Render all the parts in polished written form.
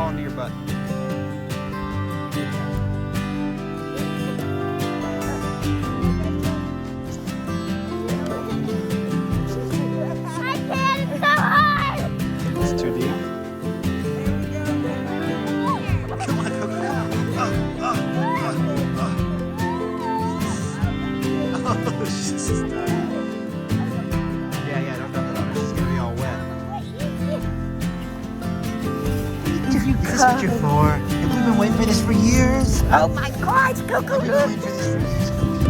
fall into your butt. I can't, it's so hard! It's too deep. Come on, Coco. Oh, she's dying. Yeah, don't dump it on her. She's gonna be all wet. This is what you're for. Have we been waiting for this for years? Oh my God, Coco, We've been look! waiting for this for years.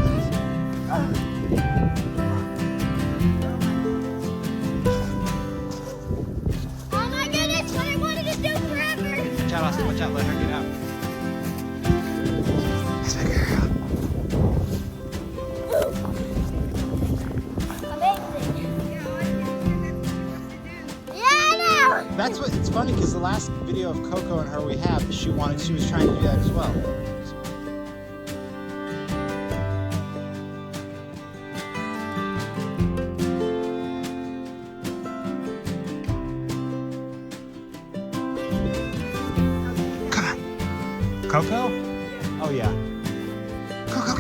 Oh my goodness, what I wanted to do forever! Watch out, Austin. Watch out. Let her get out. That's my girl. Amazing. Yeah, I know! That's what, it's funny because the last video of Coco and her we have, she was trying to do that as well. Come on. Coco? Oh, yeah. Coco.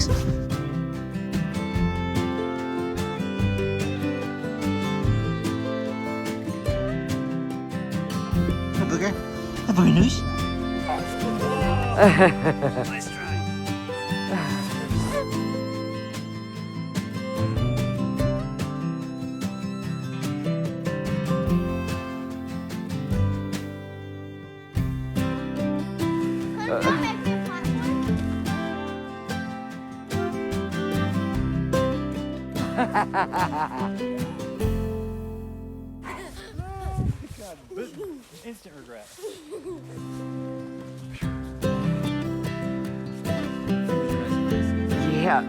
A booger? A booger news? Nice try. Instant regret. Yeah.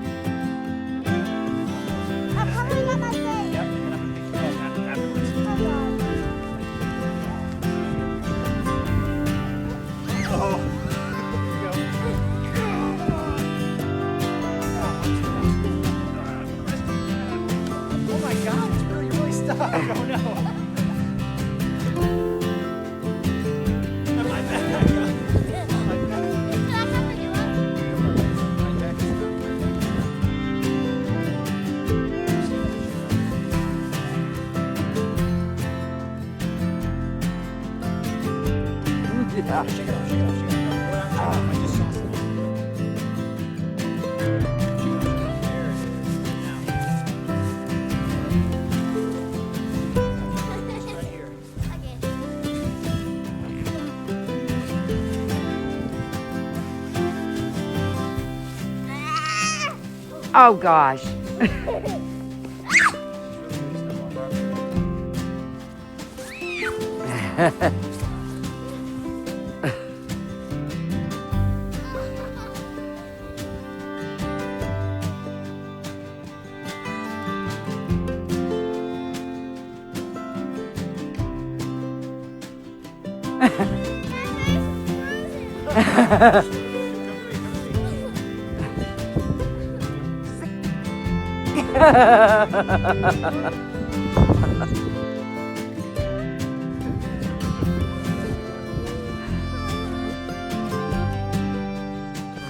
I'm probably on my face. Yep, and I'm gonna pick your head afterwards. Oh. Oh my God, you're really stuck. Oh no. My back. Should I cover you up? Yeah. Shake it off, shake it off, shake it off. I just saw some. There it is. Now, right here. Oh gosh.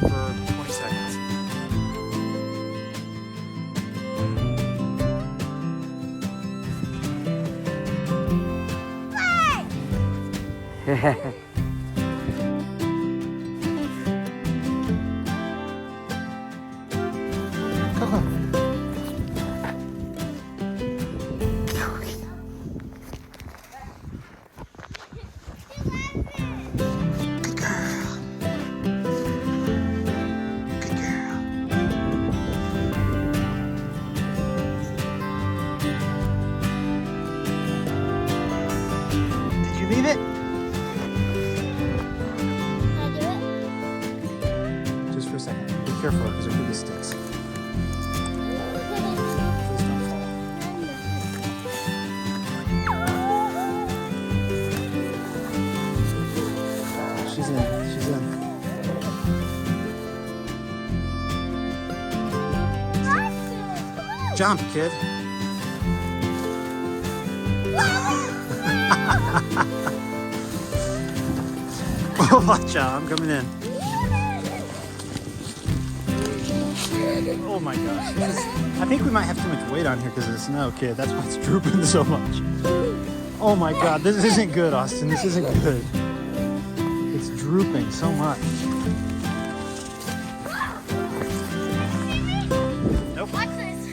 For 20 seconds. Coco. Good girl. Good girl. Did you leave it? Can I do it? Just for a second. Be careful because there could be sticks. Please don't fall. She's in. She's in. Jump, kid. Oh, watch out, I'm coming in. Oh my gosh. I think we might have too much weight on here because of the snow, kid. That's why it's drooping so much. Oh my god, this isn't good, Austin. This isn't good. It's drooping so much. Nope. Watch this.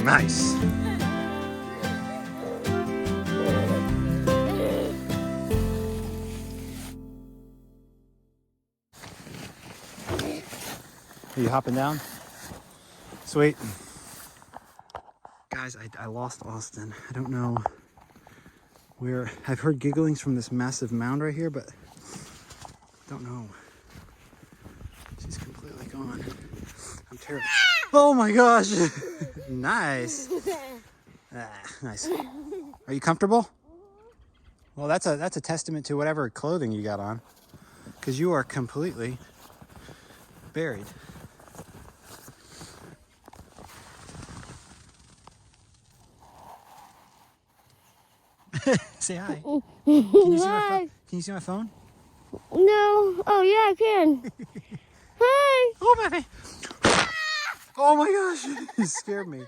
Nice. Are you hopping down? Sweet. Guys, I lost Austin. I don't know where. I've heard gigglings from this massive mound right here, but don't know. She's completely gone. I'm terrified. Oh my gosh. Nice. Nice. Are you comfortable? Well, that's a testament to whatever clothing you got on, because you are completely buried. Say hi. Can you see my phone? Can you see my phone? No. Oh, yeah, I can. Hi. Oh, baby. Oh my gosh. You scared me.